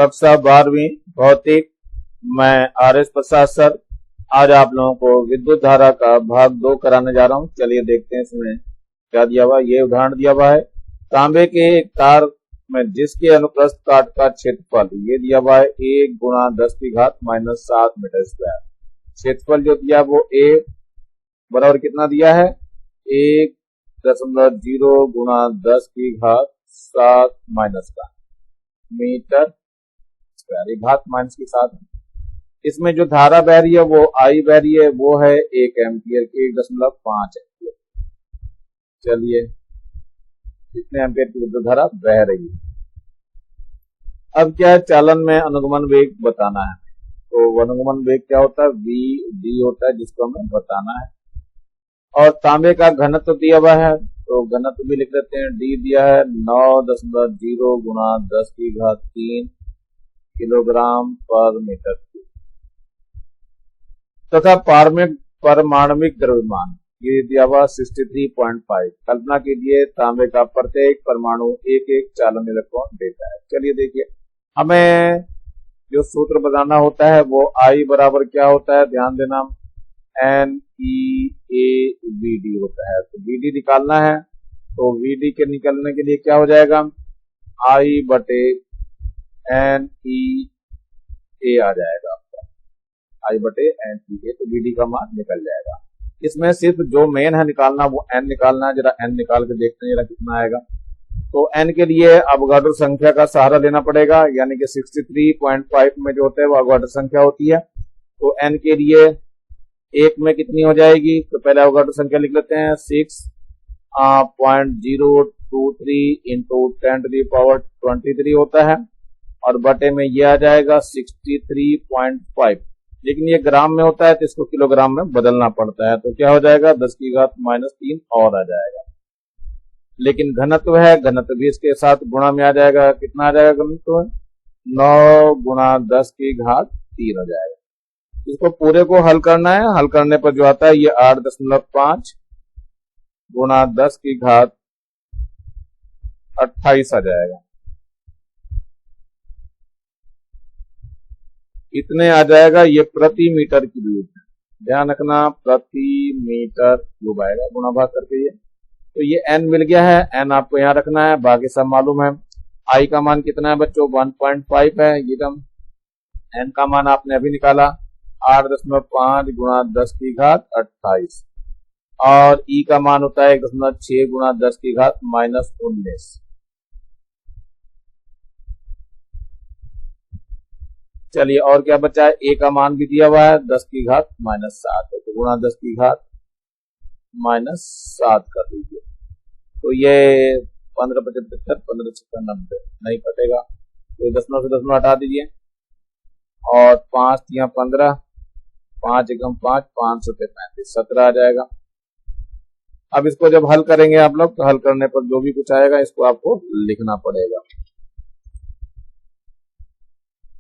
कक्षा 12वीं भौतिक। मैं RS प्रसाद सर आज आप लोगों को विद्युत धारा का भाग 2 कराने जा रहा हूं। चलिए देखते हैं इसमें क्या दिया हुआ है। ये उदाहरण दिया हुआ है, तांबे के एक तार में जिसके अनुप्रस्थ काट का क्षेत्रफल ये दिया हुआ है 1 गुणा 10 की घात -7 मीटर स्क्वायर। क्षेत्रफल जो दिया वो A बराबर कितना दिया है 1.0 गुणा 10 की घात 7 माइनस का मीटर स्क्वायर, घात माइनस की 7। इसमें जो धारा बह रही है वो I बह रही है, वो है 1 एम्पियर की 1.5 एम्पियर। चलिए कितने एम्पियर की विद्युत धारा बह रही है। अब क्या है, चालन में अनुगमन वेग बताना है। तो अनुगमन वेग क्या होता है, VD होता है, जिसको हमें बताना है। और तांबे का घनत्व दिया हुआ है, तो घनत्व भी लिख लेते हैं। D दिया है 9.0 गुणा 10 की घात 3 किलोग्राम पर मीटर क्यूब। तथा परमाणविक द्रव्यमान ये दिया हुआ 63.5। कल्पना कीजिए तांबे का प्रत्येक परमाणु एक एक चालन इलेक्ट्रॉन देता है। चलिए देखिए, हमें जो सूत्र बताना होता है वो I बराबर क्या होता है, ध्यान देना, NEAVD होता है। तो VD निकालना है, तो VD के निकलने के लिए क्या हो जाएगा, I बटे NEA आ जाएगा आपका, I बटे NEA। तो VD का मान निकल जाएगा। इसमें सिर्फ जो मेन है निकालना वो N निकालना है। जरा N निकाल के देखते हैं जरा कितना आएगा। तो N के लिए अवगाड्रो संख्या का सहारा लेना पड़ेगा, यानी कि 63.5 में जो होता है वो अवगाड्रो संख्या होती है। तो N के लिए 1 में कितनी हो जाएगी, तो पहले अवगाड्रो संख्या लिख लेते हैं, 6.023 इंटू 10⁻23 होता है, और बटे में ये आ जाएगा 63.5। लेकिन ये ग्राम में होता है तो इसको किलोग्राम में बदलना पड़ता है। तो क्या हो जाएगा 10 की घात -3 और आ जाएगा। लेकिन घनत्व है, घनत्व भी इसके साथ गुणा में आ जाएगा। कितना आ जाएगा घनत्व, 9 गुणा 10 की घात 3 हो जाएगा। इसको पूरे को हल करना है। हल करने पर जो आता है ये 8.5 गुणा 10 की घात 28 आ जाएगा। इतने आ जाएगा। ये प्रति मीटर क्यूब है, ध्यान रखना, प्रति मीटर क्यूब आएगा गुणा भाग करके। ये तो ये N मिल गया है, N आपको यहाँ रखना है, बाकी सब मालूम है। I का मान कितना है बच्चों, 1.5 है। ये कम N का मान आपने अभी निकाला 8.5 गुणा 10 की घात 28, और E का मान होता है 1.6 गुणा 10 की घात -19। चलिए और क्या बचा है, A का मान भी दिया हुआ है 10 की घात -7 है, तो गुणा 10 की घात -7 कर लीजिए। तो ये 15×75 15×6 नहीं कटेगा, तो 10 से 10 हटा दीजिए, और 5 या 15, 5 एकम 5, 5 से 35, 17 आ जाएगा। अब इसको जब हल करेंगे आप लोग, तो हल करने पर जो भी कुछ आएगा इसको आपको लिखना पड़ेगा।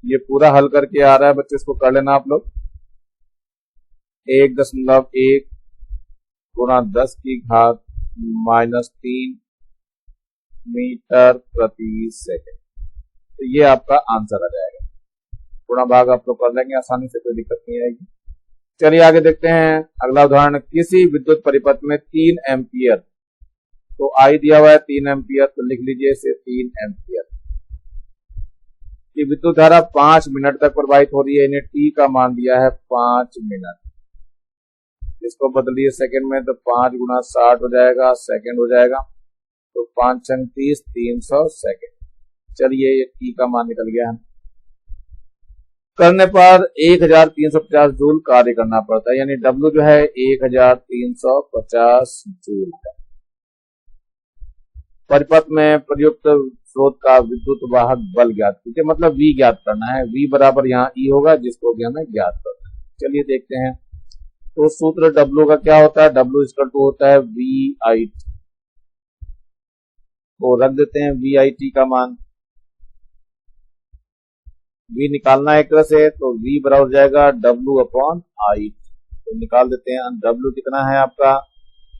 ये पूरा हल करके आ रहा है बच्चे, इसको कर लेना आप लोग। 1.1 गुणा 10 की घात -3 मीटर प्रति सेकंड। तो ये आपका आंसर आ जाएगा। गुणा भाग आप लोग कर लेंगे आसानी से, कोई दिक्कत नहीं आएगी। चलिए आगे देखते हैं अगला उदाहरण। किसी विद्युत परिपथ में 3 एम्पियर, तो I दिया हुआ है 3 एम्पियर, तो लिख लीजिए इसे 3 एम्पियर की विद्युत धारा 5 मिनट तक प्रवाहित हो रही है। इन्हें T का मान दिया है 5 मिनट। इसको बदलिए सेकंड में, तो 5 गुणा 60 हो जाएगा, सेकंड हो जाएगा, तो 5 × 30 300 सेकंड। चलिए ये T का मान निकल गया है। करने पर 1350 जूल कार्य करना पड़ता है, यानी W जो है 1350 जूल है। परिपथ में प्रयुक्त स्रोत का विद्युत वाहक बल ज्ञात कीजिए, मतलब V ज्ञात करना है। V बराबर यहाँ E होगा, जिसको भी हमें ज्ञात करना है। चलिए देखते हैं। तो सूत्र W का क्या होता है, W = होता है VIT, तो रख देते हैं VIT का मान। V निकालना है एक तरह से, तो V बराबर हो जाएगा W/I। तो निकाल देते हैं। W कितना है आपका,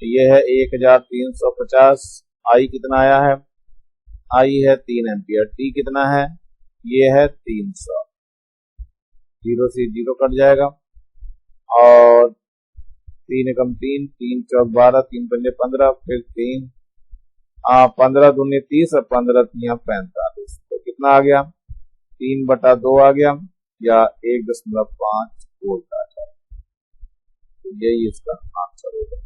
ये है 1350, I कितना आया है, I है 3 एम्पियर, T कितना है ये है 300, 0 से 0 कट जाएगा और 3 एकम 3, 3 चौक 12, 3 पंजे 15, फिर 3 15 दूनी 30 और 15 तिया 45। तो कितना आ गया? 3/2 आ गया या 1.5 वोल्ट आ गया। तो यही इसका आंसर होगा।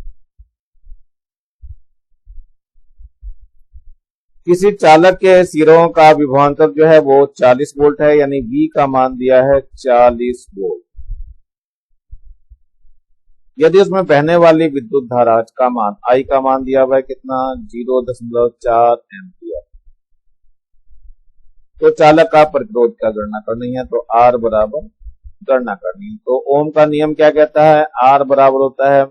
किसी चालक के सिरों का विभवांतर जो है वो 40 वोल्ट है, यानी V का मान दिया है 40 वोल्ट। यदि उसमें बहने वाली विद्युत धारा का मान I का मान दिया हुआ है कितना? 0.4 एम्पियर। तो चालक का प्रतिरोध का गणना करनी है, तो R बराबर गणना करनी है। तो ओम का नियम क्या कहता है? R बराबर होता है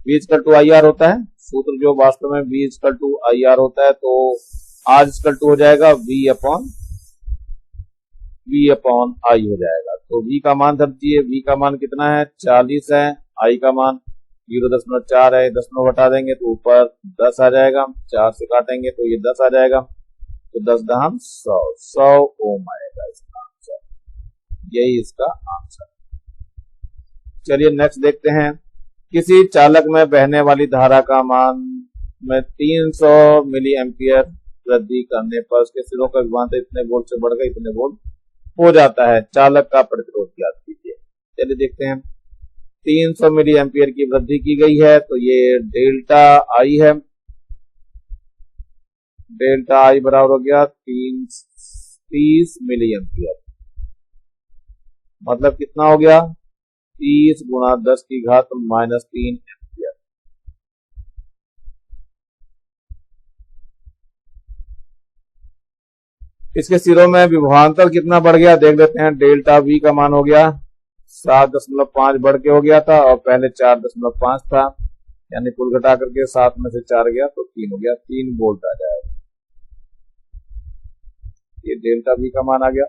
V/IR होता है, सूत्र जो वास्तव में V/IR होता है। तो R हो जाएगा V अपॉन I हो जाएगा। तो V का मान समझिए, V का मान कितना है? 40 है, I का मान 0.4 है, 10 में घटा देंगे तो ऊपर 10 आ जाएगा, 4 से काटेंगे तो ये 10 आ जाएगा, तो 10×100 ओम आएगा इसका आंसर। यही इसका आंसर। चलिए नेक्स्ट देखते हैं। किसी चालक में बहने वाली धारा का मान में 300 मिली एम्पियर वृद्धि करने पर उसके सिरों का विभवांतर इतने वोल्ट से बढ़कर इतने वोल्ट हो जाता है। चालक का प्रतिरोध ज्ञात कीजिए। चलिए देखते हैं। 300 मिली एम्पियर की वृद्धि की गई है, तो ये डेल्टा आई है। डेल्टा आई बराबर हो गया 30 मिली एम्पियर, मतलब कितना हो गया? 30 गुणा 10 की घात -3 एम्पियर। इसके सिरों में विभवांतर कितना बढ़ गया देख लेते हैं। डेल्टा V का मान हो गया 7.5 बढ़ के हो गया था और पहले 4.5 था, यानी कुल घटा करके 7 में से 4 गया तो 3 हो गया, 3 वोल्ट आ जाएगा। ये डेल्टा V का मान आ गया।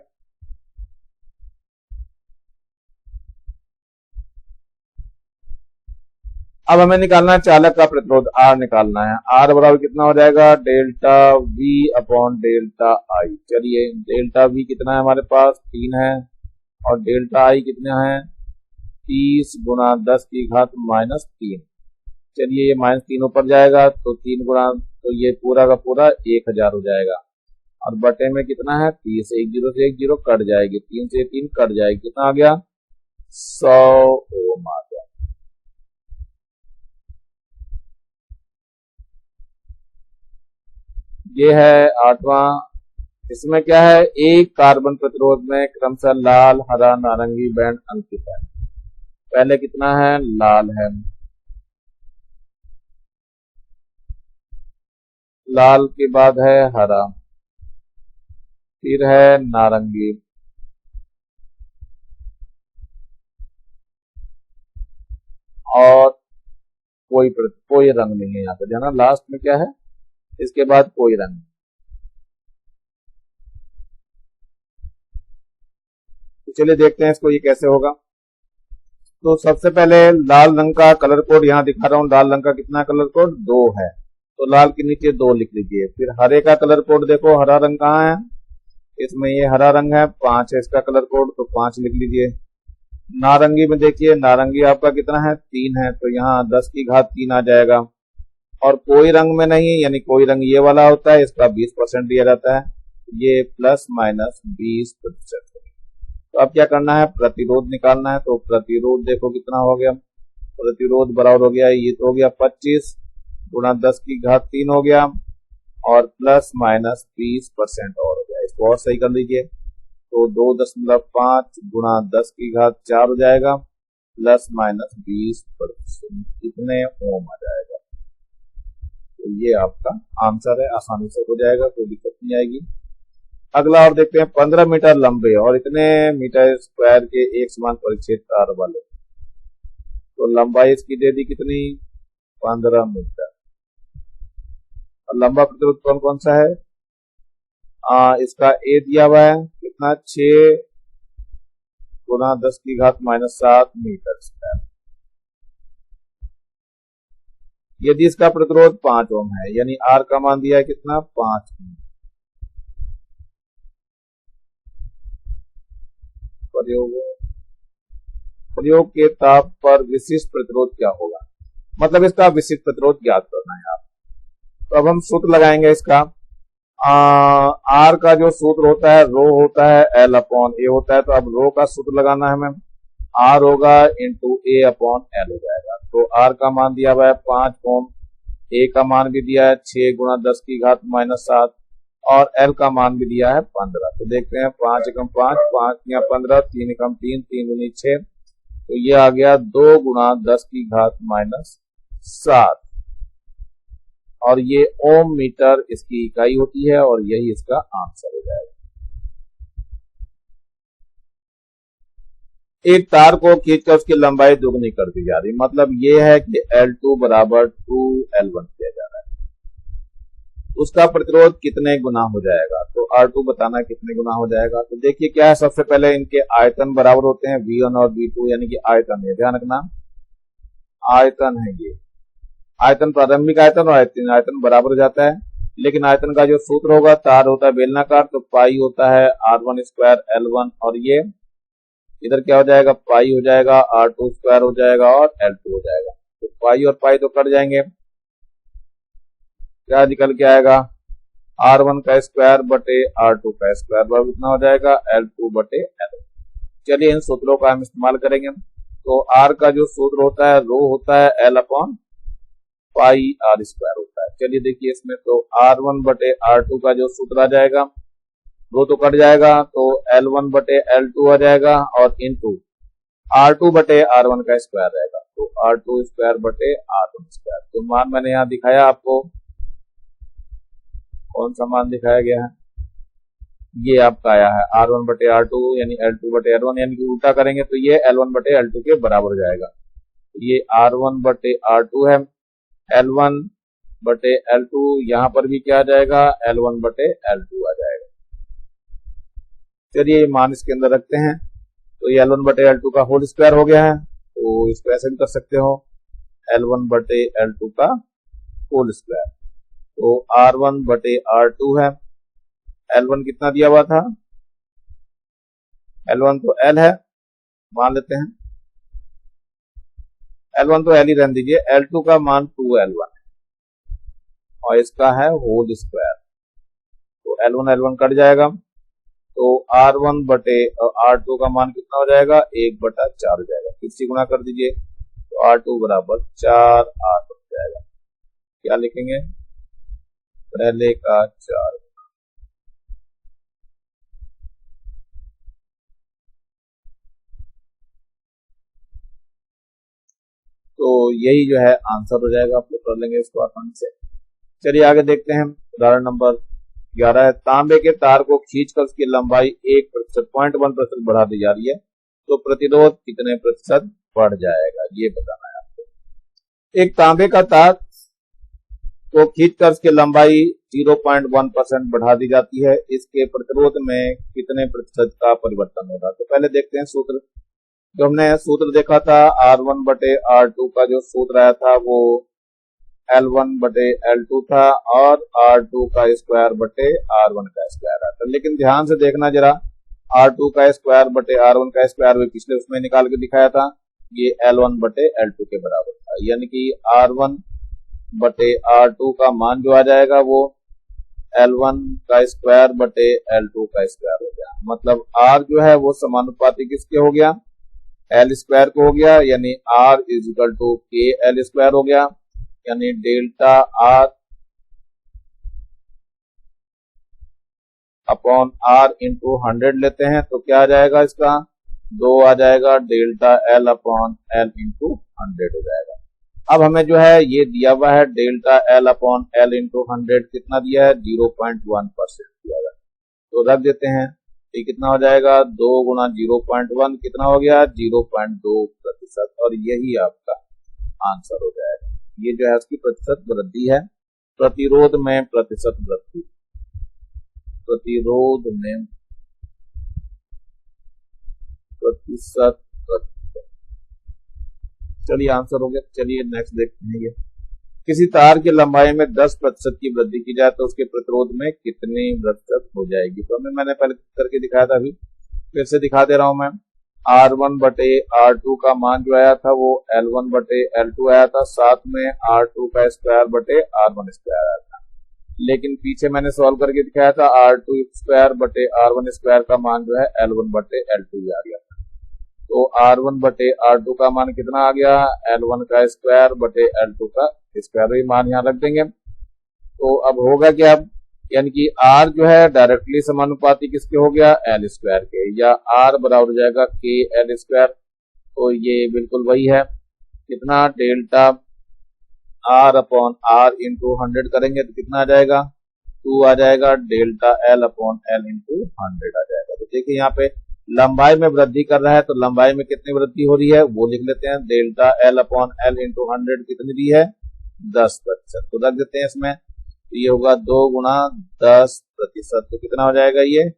अब हमें निकालना है चालक का प्रतिरोध, R निकालना है। R बराबर कितना हो जाएगा? Delta V upon delta I। चलिए डेल्टा V कितना है हमारे पास? 3 है और डेल्टा I कितना है? 30 गुणा 10 की घात -3। चलिए ये -3 ऊपर जाएगा तो 3 गुणा, तो ये पूरा का पूरा 1000 हो जाएगा और बटे में कितना है? 30। 1 0 से 1 0 कट जाएगी, 3 से 3 कट जाएगी, कितना आ गया? 100 ओम आ गया। ये है 8वां। इसमें क्या है? एक कार्बन प्रतिरोध में क्रमशः लाल, हरा, नारंगी बैंड अंकित है। पहले कितना है? लाल है, लाल के बाद है हरा, फिर है नारंगी और कोई रंग नहीं है यहाँ पे, ध्यान, लास्ट में क्या है? इसके बाद कोई रंग। तो चलिए देखते हैं इसको ये कैसे होगा। तो सबसे पहले लाल रंग का कलर कोड यहाँ दिखा रहा हूँ। लाल रंग का कितना कलर कोड? 2 है, तो लाल के नीचे 2 लिख लीजिए। फिर हरे का कलर कोड देखो, हरा रंग कहाँ है? इसमें ये हरा रंग है, 5 है इसका कलर कोड, तो 5 लिख लीजिए। नारंगी में देखिए, नारंगी आपका कितना है? 3 है, तो यहाँ 10 की घात 3 आ जाएगा। और कोई रंग में नहीं, यानी कोई रंग ये वाला होता है, इसका 20% दिया जाता है, ये ±20%। तो अब क्या करना है? प्रतिरोध निकालना है। तो प्रतिरोध देखो कितना हो गया? प्रतिरोध बराबर हो गया, ये तो हो गया 25 गुणा 10 की घात 3 हो गया और +-20% और हो गया। इसको और सही कर लीजिए, तो 2.5 गुणा 10 की घात 4 हो जाएगा, ±20%, कितने ओम आ जाएगा। तो ये आपका आंसर है, आसानी से हो जाएगा, कोई दिक्कत नहीं आएगी। अगला और देखते हैं। 15 मीटर लंबे और इतने मीटर स्क्वायर के एक समान परिच्छेद तार वाले, तो लंबाई इसकी दे दी कितनी? 15 मीटर। और लंबा प्रतिरोध कौन कौन सा है? इसका ए दिया हुआ है कितना? 6 गुणा 10 की घात -7 मीटर स्क्वायर। यदि इसका प्रतिरोध 5 ओम है, यानी आर का मान दिया है कितना? 5 ओम। प्रयोग के ताप पर विशिष्ट प्रतिरोध क्या होगा, मतलब इसका विशिष्ट प्रतिरोध ज्ञात करना है आप। तो अब हम सूत्र लगाएंगे इसका। आर का जो सूत्र होता है रो होता है एल अपॉन ए होता है, तो अब रो का सूत्र लगाना है हमें। आर होगा इंटू ए अपॉन एल हो जाएगा। तो आर का मान दिया हुआ है 5 ओम, ए का मान भी दिया है 6 गुणा 10 की घात -7 और एल का मान भी दिया है 15। तो देखते हैं 5 एकम 5, 5 या 15, 3 एकम 3, 3 दूनी 6, तो ये आ गया 2 गुणा 10 की घात -7 और ये ओम मीटर इसकी इकाई होती है और यही इसका आंसर हो जाएगा। एक तार को खींचकर उसकी लंबाई दुगनी कर दी जा रही, मतलब ये है कि L2 बराबर 2L1 किया जा रहा है। उसका प्रतिरोध कितने गुना हो जाएगा, तो R2 बताना कितने गुना हो जाएगा। तो देखिए क्या है, सबसे पहले इनके आयतन बराबर होते हैं V1 और V2, यानी कि आयतन है, ध्यान रखना आयतन है ये, आयतन प्रारंभिक आयतन और आयतन बराबर हो जाता है। लेकिन आयतन का जो सूत्र होगा, तार होता है बेलनाकार, तो पाई होता है R1 स्क्वायर L1 और ये इधर क्या हो जाएगा, पाई हो जाएगा, R2 स्क्वायर हो जाएगा और L2 हो जाएगा। तो पाई और पाई तो कट जाएंगे, क्या निकल के आएगा, R1 का स्क्वायर बटे R2 का स्क्वायर बराबर कितना हो जाएगा, L2 बटे L। चलिए इन सूत्रों का हम इस्तेमाल करेंगे। तो R का जो सूत्र होता है रो होता है L upon pi R square होता है। चलिए देखिए इसमें तो R1 बटे R2 का जो सूत्र आ जाएगा, रो तो कट जाएगा, तो L1 बटे L2 आ जाएगा और इनटू R2 बटे R1 का स्क्वायर रहेगा, तो R2 स्क्वायर बटे R1 स्क्वायर। तो मान मैंने यहाँ दिखाया आपको, कौन सा मान दिखाया गया है, ये आपका आया है R1 बटे R2 यानी L2 बटे L1, यानी कि उल्टा करेंगे तो ये L1 बटे L2 के बराबर हो जाएगा। ये R1 बटे R2 है, L1 बटे L2, यहाँ पर भी क्या आ जाएगा, L1 बटे L2 आ जाएगा। चलिए ये मान इसके अंदर रखते हैं, तो ये L1 बटे L2 का होल स्क्वायर हो गया है, तो इसको ऐसे भी कर सकते हो L1 बटे L2 का होल स्क्वायर। तो R1 बटे R2 है, L1 कितना दिया हुआ था, L1 तो L है, मान लेते हैं L1 तो L ही रहने दीजिए, L2 का मान 2L1 है और इसका है होल स्क्वायर, तो L1 L1 कट जाएगा, तो R1 बटे R2 का मान कितना हो जाएगा, 1/4 हो जाएगा। फिर से गुणा कर दीजिए, तो R2 बराबर 4 R हो जाएगा। क्या लिखेंगे, पहले का 4। तो यही जो है आंसर हो जाएगा, आप लोग कर लेंगे इसको आसानी से। चलिए आगे देखते हैं, उदाहरण नंबर 11 है, तांबे के तार को खींचकर उसकी लंबाई 1% बढ़ा दी जा रही है, तो प्रतिरोध कितने प्रतिशत बढ़ जाएगा, ये बताना है आपको। एक तांबे का तार को खींचकर उसकी लंबाई 0.1% बढ़ा दी जाती है, इसके प्रतिरोध में कितने प्रतिशत का परिवर्तन होगा। तो पहले देखते हैं सूत्र। जो हमने सूत्र देखा था R1 बटे R2 का जो सूत्र आया था वो L1 बटे L2 था और R2 का स्क्वायर बटे R1 का स्क्वायर आता है। लेकिन ध्यान से देखना जरा, R2 का स्क्वायर बटे R1 का स्क्वायर भी पिछले उसमें निकाल के दिखाया था, ये L1 बटे L2 के बराबर था, यानी कि R1 बटे R2 का मान जो आ जाएगा वो L1 का स्क्वायर बटे L2 का स्क्वायर हो गया। मतलब R जो है वो समानुपाती किसके हो गया, L स्क्वायर को हो गया, यानी R इज इक्वल टू के L स्क्वायर हो गया, यानी delta R upon R into 100 लेते हैं तो क्या आ जाएगा, इसका 2 आ जाएगा, delta L upon L into 100 हो जाएगा। अब हमें जो है ये दिया हुआ है delta L upon L into 100 कितना दिया है, 0.1% दिया है, तो रख देते हैं, ये कितना हो जाएगा, 2 गुना 0.1 कितना हो गया, 0.2%, और यही आपका आंसर हो जाएगा। ये जो है उसकी प्रतिशत वृद्धि है, प्रतिरोध में प्रतिशत वृद्धि, प्रतिरोध में प्रतिशत वृद्धि। चलिए आंसर हो गया। चलिए नेक्स्ट देखते हैं, ये किसी तार की लंबाई में 10% की वृद्धि की जाए तो उसके प्रतिरोध में कितनी प्रतिशत हो जाएगी। तो मैंने पहले करके दिखाया था, अभी फिर से दिखा दे रहा हूं मैं। R1 बटे R2 का मान जो आया था वो L1 बटे L2 आया था, साथ में R2 का स्क्वायर बटे R1 स्क्वायर आया था। लेकिन पीछे मैंने सॉल्व करके दिखाया था R2 स्क्वायर बटे R1 स्क्वायर का मान जो है L1 बटे L2 आ गया था। तो R1 बटे R2 का मान कितना आ गया, L1 का स्क्वायर बटे L2 का स्क्वायर, ये मान यहाँ रख देंगे। तो अब होगा क्या, यानी कि R जो है डायरेक्टली समानुपाती किसके हो गया, L स्क्वायर के, या R बराबर हो जाएगा के L स्क्वायर। तो ये बिल्कुल वही है, कितना delta R upon R into 100 करेंगे तो कितना आ जाएगा, 2 आ जाएगा, delta L upon L into 100 आ जाएगा। तो देखिए यहाँ पे लंबाई में वृद्धि कर रहा है, तो लंबाई में कितनी वृद्धि हो रही है वो लिख लेते हैं, delta L upon L into 100 कितनी दी है, 10%। तो रख देते हैं इसमें, तो ये होगा 2 गुना 10%, तो कितना हो जाएगा ये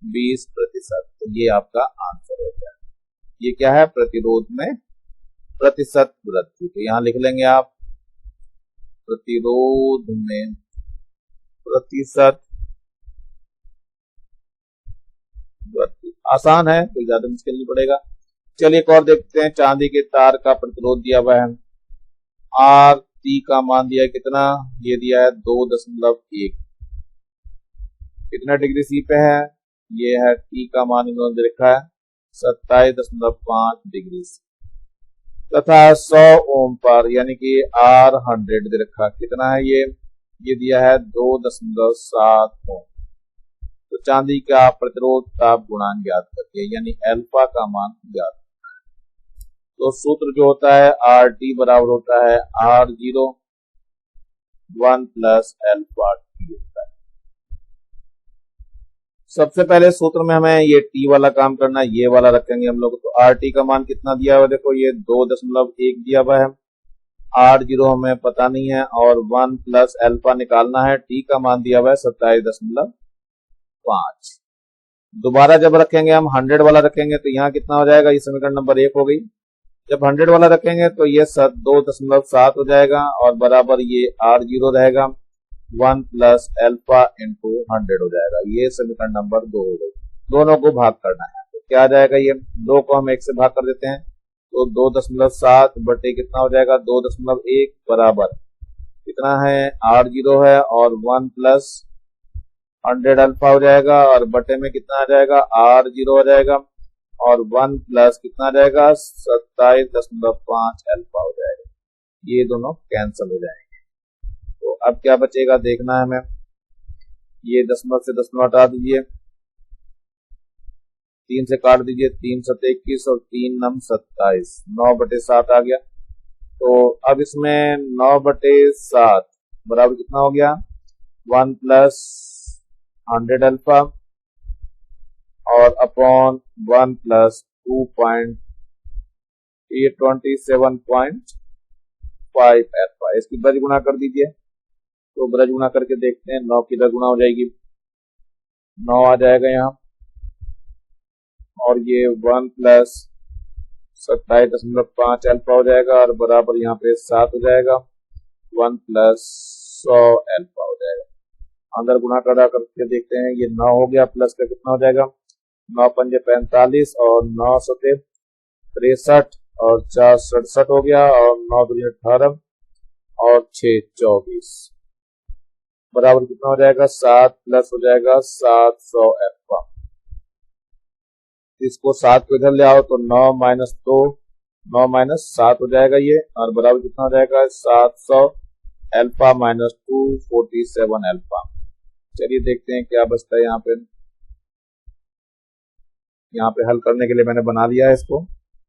20%। तो ये आपका आंसर हो जाएगा। ये क्या है, प्रतिरोध में प्रतिशत वृद्धि। तो यहाँ लिख लेंगे आप प्रतिरोध में प्रतिशत वृद्धि। आसान है, कोई ज्यादा मुश्किल नहीं पड़ेगा। चलिए एक और देखते हैं, चांदी के तार का प्रतिरोध दिया हुआ है, आर टी का मान दिया है कितना, ये दिया है 2.1, कितना डिग्री सी पे है, ये है टी का मान इन्होंने रखा है 27.5 डिग्री सी, तथा 100 ओम पर यानी कि R100 दे रखा, कितना है ये दिया है 2.7 ओम। तो चांदी का प्रतिरोध ताप गुणांक ज्ञात करके, यानी अल्फा का मान ज्ञात। तो सूत्र जो होता है RT बराबर होता है R0 1 प्लस अल्फा टी होता है। सबसे पहले सूत्र में हमें ये टी वाला काम करना है, ये वाला रखेंगे हम लोग। तो RT का मान कितना दिया हुआ है, देखो ये 2.1 दिया हुआ है, R0 हमें पता नहीं है, और 1 प्लस अल्फा निकालना है, टी का मान दिया हुआ है 27.5। दोबारा जब रखेंगे हम 100 वाला रखेंगे तो यहाँ कितना हो जाएगा, ये समीकरण नंबर 1 हो गई। जब 100 वाला रखेंगे तो ये 2.7 हो जाएगा, और बराबर ये R0 रहेगा 1 प्लस अल्फा इंटू 100 हो जाएगा। ये समीकरण नंबर 2 हो गई। दोनों को भाग करना है, तो क्या आ जाएगा, ये 2 को हम 1 से भाग कर देते हैं, तो 2.7 बटे कितना हो जाएगा 2.1 बराबर कितना है R0 है, और 1 प्लस 100 अल्फा हो जाएगा, और बटे में कितना आ जाएगा R0 हो जाएगा, और 1 प्लस कितना आ जाएगा 27.5 अल्फा हो जाएगा। ये दोनों कैंसिल हो जाएंगे। तो अब क्या बचेगा देखना है हमें, ये दशमलव से दशमलव हटा दीजिए, 3 से काट दीजिए, 3 7 21 और 3 9 27, 9/7 आ गया। तो अब इसमें 9/7 बराबर कितना हो गया, 1 प्लस 100 अल्फा और अपॉन 1 प्लस 27.5 अल्फा, इसकी ब्रज गुणा कर दीजिए। तो ब्रज गुणा करके देखते हैं, 9 की इधर गुणा हो जाएगी, 9 आ जाएगा यहाँ, और ये 1 प्लस 27.5 अल्फा हो जाएगा, और बराबर यहाँ पे 7 हो जाएगा, 1 प्लस 100 अल्फा हो जाएगा। अंदर गुणा करा करके देखते हैं, ये 9 हो गया, प्लस का कितना हो जाएगा 9 पंजे 45 और 9 सते 63 और 4 67 हो गया, और 9 दूनी 18 और 6 24 बराबर कितना हो जाएगा 7 प्लस हो जाएगा 700 अल्फा। इसको 7 को इधर ले आओ तो 9 माइनस 2 9 माइनस 7 हो जाएगा ये, और बराबर कितना हो जाएगा 700 अल्फा माइनस 247 अल्फा। चलिए देखते हैं क्या बचता है यहाँ पे हल करने के लिए मैंने बना लिया है इसको।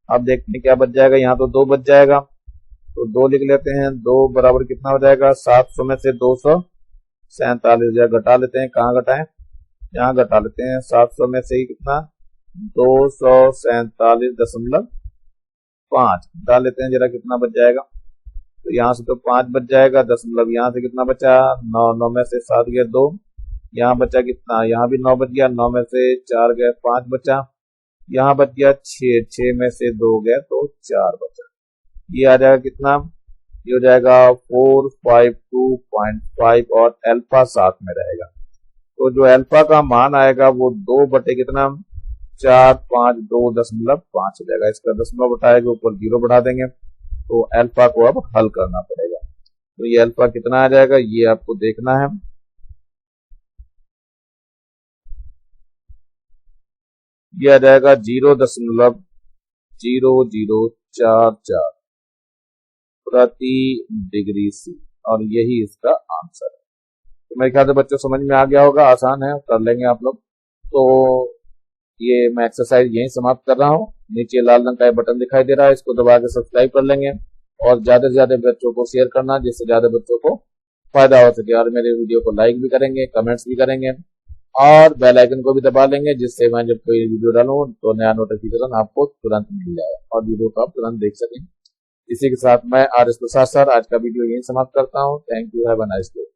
अब देखते हैं क्या बच जाएगा, यहाँ तो 2 बच जाएगा, तो 2 लिख लेते हैं। 2 बराबर कितना हो जाएगा 700 में से 247 घटा लेते हैं, कहाँ घटाएं, यहाँ घटा लेते हैं। 700 में से ही कितना 247.5 घटा लेते हैं, जरा कितना बच जाएगा। तो यहाँ से तो 5 बच जाएगा, दशमलव यहाँ से कितना बचा 9, 9 में से 7 गया 2, यहाँ बचा कितना, यहाँ भी 9 बच गया, 9 में से 4 गए 5 बचा, यहाँ बच गया 6, 6 में से 2 गया तो 4 बचा। ये आ जाएगा कितना, ये हो जाएगा 452.5 और अल्फा साथ में रहेगा। तो जो अल्फा का मान आएगा वो 2 बटे कितना 452.5 हो जाएगा। इसका दशमलव उठाए के ऊपर 0 बढ़ा देंगे तो अल्फा को अब हल करना पड़ेगा। तो ये अल्फा कितना आ जाएगा ये आपको देखना है। ये आ जाएगा 0.0044 प्रति डिग्री सी, और यही इसका आंसर है। तो मेरे ख्याल से बच्चों समझ में आ गया होगा, आसान है, कर लेंगे आप लोग। तो ये मैं एक्सरसाइज यहीं समाप्त कर रहा हूँ। नीचे लाल रंग का बटन दिखाई दे रहा है, इसको दबा के सब्सक्राइब कर लेंगे और ज्यादा से ज्यादा बच्चों को शेयर करना, जिससे ज्यादा बच्चों को फायदा हो सके। और मेरे वीडियो को लाइक भी करेंगे, कमेंट्स भी करेंगे और बेल आइकन को भी दबा लेंगे, जिससे मैं जब कोई वीडियो डालूं तो नया नोटिफिकेशन आपको तुरंत मिल जाए और वीडियो को आप तुरंत देख सकें। इसी के साथ मैं आर एस प्रसाद सर आज का वीडियो यहीं समाप्त करता हूँ। Thank you, have a nice day.